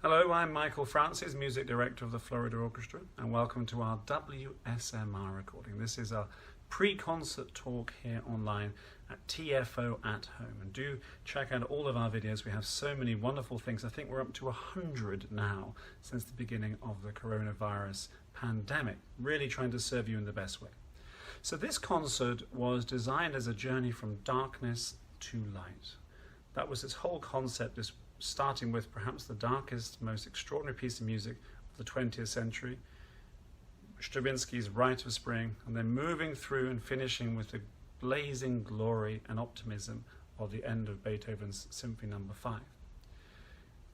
Hello, I'm Michael Francis, Music Director of the Florida Orchestra, and welcome to our WSMR recording. This is our pre-concert talk here online at TFO at Home. And do check out all of our videos. We have so many wonderful things. I think we're up to 100 now since the beginning of the coronavirus pandemic, really trying to serve you in the best way. So this concert was designed as a journey from darkness to light. That was its whole concept, this starting with perhaps the darkest, most extraordinary piece of music of the 20th century, Stravinsky's Rite of Spring, and then moving through and finishing with the blazing glory and optimism of the end of Beethoven's Symphony No. 5.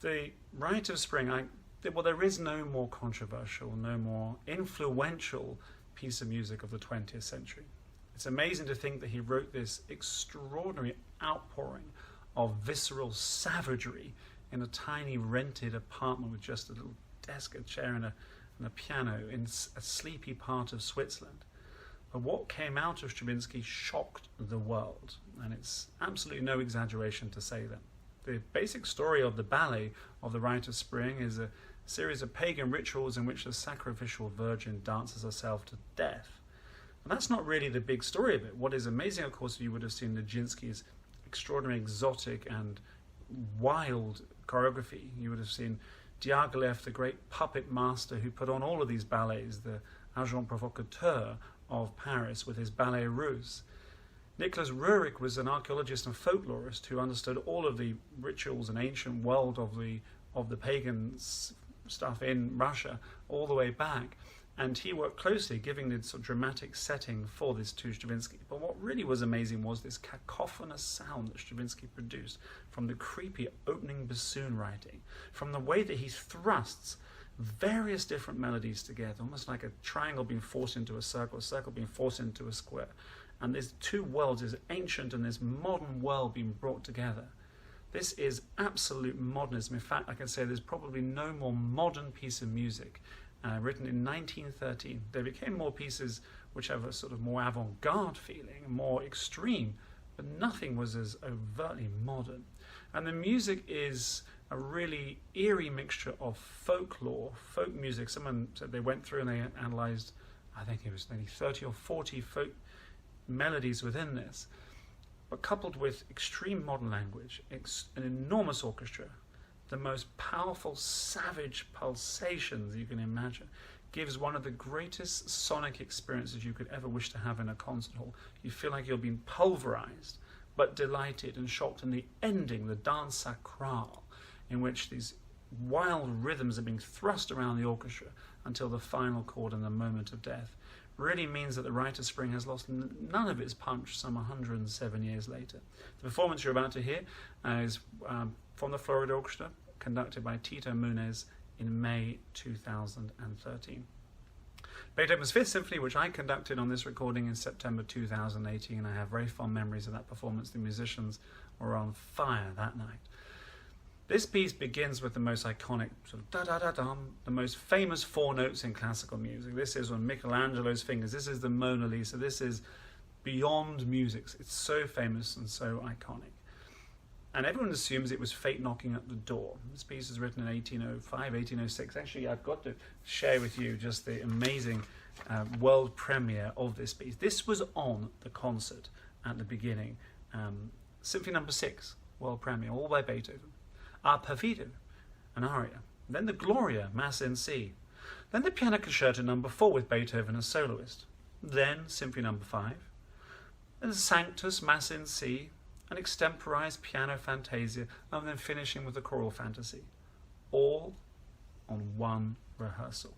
The Rite of Spring, there is no more controversial, no more influential piece of music of the 20th century. It's amazing to think that he wrote this extraordinary outpouring of visceral savagery in a tiny rented apartment with just a little desk, a chair and a piano in a sleepy part of Switzerland. But what came out of Stravinsky shocked the world, and it's absolutely no exaggeration to say that. The basic story of the ballet of the Rite of Spring is a series of pagan rituals in which the sacrificial virgin dances herself to death. And that's not really the big story of it. What is amazing, of course, you would have seen Nijinsky's extraordinary, exotic and wild choreography. You would have seen Diaghilev, the great puppet master who put on all of these ballets, the agent provocateur of Paris with his ballet russe. Nicholas Roerich was an archaeologist and folklorist who understood all of the rituals and ancient world of the pagan stuff in Russia all the way back. And he worked closely, giving the sort of dramatic setting for this to Stravinsky. But what really was amazing was this cacophonous sound that Stravinsky produced from the creepy opening bassoon writing, from the way that he thrusts various different melodies together, almost like a triangle being forced into a circle being forced into a square. And these two worlds, this ancient and this modern world being brought together. This is absolute modernism. In fact, I can say there's probably no more modern piece of music written in 1913. There became more pieces which have a sort of more avant-garde feeling, more extreme, but nothing was as overtly modern. And the music is a really eerie mixture of folklore, folk music. Someone said they went through and they analysed, I think it was maybe 30 or 40 folk melodies within this, but coupled with extreme modern language, an enormous orchestra, the most powerful, savage pulsations you can imagine, gives one of the greatest sonic experiences you could ever wish to have in a concert hall. You feel like you're being pulverized, but delighted and shocked. And the ending, the danse sacrale, in which these wild rhythms are being thrust around the orchestra until the final chord and the moment of death, really means that the Rite of Spring has lost none of its punch some 107 years later. The performance you're about to hear is from the Florida Orchestra, conducted by Tito Muniz in May 2013. Beethoven's Fifth Symphony, which I conducted on this recording in September 2018, I have very fond memories of that performance. The musicians were on fire that night. This piece begins with the most iconic sort of da-da-da-dum, the most famous four notes in classical music. This is on Michelangelo's fingers. This is the Mona Lisa. This is beyond music. It's so famous and so iconic. And everyone assumes it was fate knocking at the door. This piece is written in 1805, 1806. Actually, I've got to share with you just the amazing world premiere of this piece. This was on the concert at the beginning. Symphony No. 6, world premiere, all by Beethoven. A Perfido, an aria. Then the Gloria, Mass in C. Then the Piano Concerto No. 4 with Beethoven as soloist. Then Symphony No. 5. Then the Sanctus, Mass in C, an extemporized piano fantasia, and then finishing with the choral fantasy. All on one rehearsal.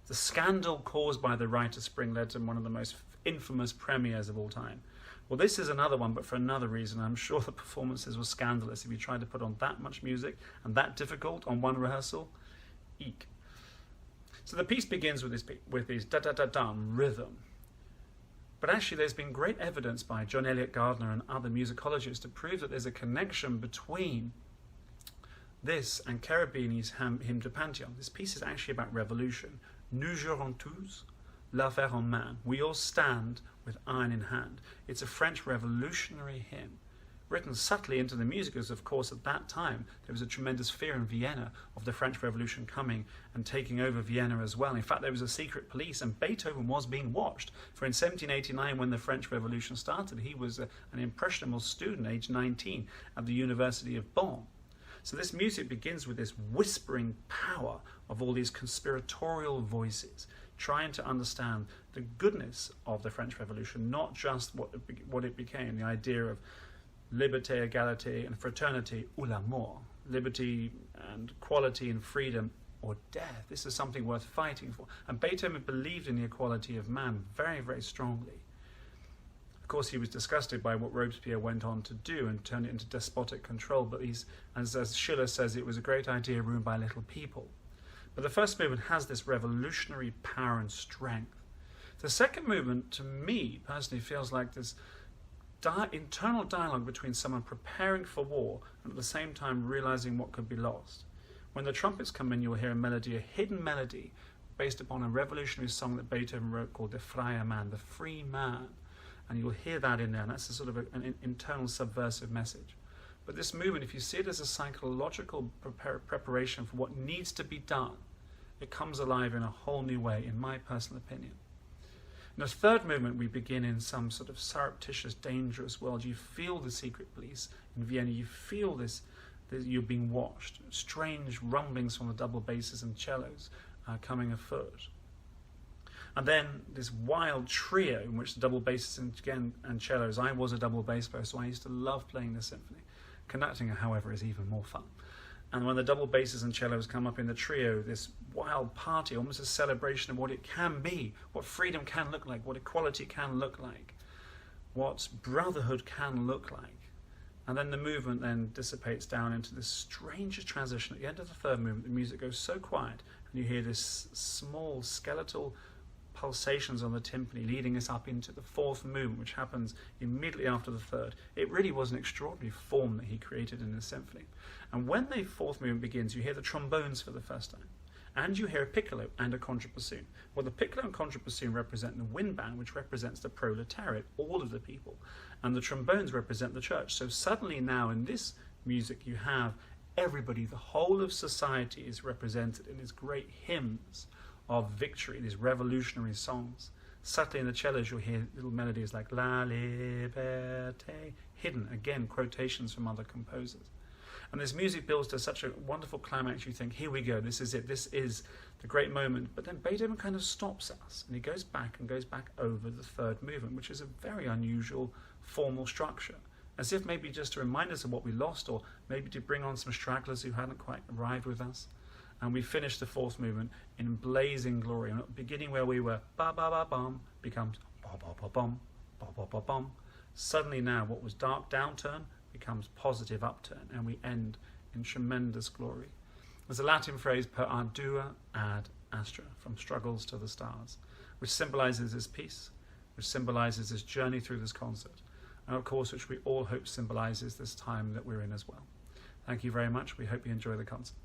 The scandal caused by the Rite of Spring led to one of the most infamous premieres of all time. Well, this is another one, but for another reason. I'm sure the performances were scandalous. If you tried to put on that much music and that difficult on one rehearsal, eek. So the piece begins with this da-da-da-dum rhythm. But actually there's been great evidence by John Eliot Gardner and other musicologists to prove that there's a connection between this and Cherubini's hymn to Pantheon. This piece is actually about revolution. Nous jurons tous l'affaire en main. We all stand with iron in hand. It's a French revolutionary hymn written subtly into the music, because of course at that time there was a tremendous fear in Vienna of the French Revolution coming and taking over Vienna as well. In fact, there was a secret police, and Beethoven was being watched. For in 1789, when the French Revolution started, he was an impressionable student, aged 19, at the University of Bonn. So this music begins with this whispering power of all these conspiratorial voices, trying to understand the goodness of the French Revolution, not just what it became, the idea of liberté, égalité, and fraternity, ou la mort, liberty and equality and freedom, or death. This is something worth fighting for. And Beethoven believed in the equality of man very, very strongly. Of course, he was disgusted by what Robespierre went on to do and turn it into despotic control, but as Schiller says, it was a great idea ruined by little people. But the first movement has this revolutionary power and strength. The second movement, to me, personally, feels like this internal dialogue between someone preparing for war and at the same time realizing what could be lost. When the trumpets come in, you'll hear a melody, a hidden melody, based upon a revolutionary song that Beethoven wrote called the Freie Mann, the free man. And you'll hear that in there, and that's a sort of an internal subversive message. But this movement, if you see it as a psychological preparation for what needs to be done, it comes alive in a whole new way, in my personal opinion. In the third movement, we begin in some sort of surreptitious, dangerous world. You feel the secret police in Vienna. You feel this you're being watched. Strange rumblings from the double basses and cellos coming afoot. And then this wild trio in which the double basses and cellos. I was a double bass player, so I used to love playing the symphony. Conducting it, however, is even more fun. And when the double basses and cellos come up in the trio, this wild party, almost a celebration of what it can be, what freedom can look like, what equality can look like, what brotherhood can look like. And then the movement then dissipates down into this strangest transition. At the end of the third movement, the music goes so quiet, and you hear this small skeletal pulsations on the timpani leading us up into the fourth movement, which happens immediately after the third. It really was an extraordinary form that he created in this symphony. And when the fourth movement begins, you hear the trombones for the first time, and you hear a piccolo and a contrabassoon. Well, the piccolo and contrabassoon represent the wind band, which represents the proletariat, all of the people, and the trombones represent the church. So suddenly now in this music you have everybody, the whole of society is represented in these great hymns of victory, these revolutionary songs. Subtly in the cellos you'll hear little melodies like La Liberté, hidden, again, quotations from other composers. And this music builds to such a wonderful climax, you think, here we go, this is it, this is the great moment. But then Beethoven kind of stops us, and he goes back over the third movement, which is a very unusual formal structure, as if maybe just to remind us of what we lost, or maybe to bring on some stragglers who hadn't quite arrived with us. And we finish the fourth movement in blazing glory. And beginning where we were, ba-ba-ba-bum, becomes ba-ba-ba-bum, ba-ba-ba-bum. Suddenly now, what was dark downturn becomes positive upturn, and we end in tremendous glory. There's a Latin phrase, per ardua ad astra, from struggles to the stars, which symbolizes his peace, which symbolizes his journey through this concert, and of course, which we all hope symbolizes this time that we're in as well. Thank you very much. We hope you enjoy the concert.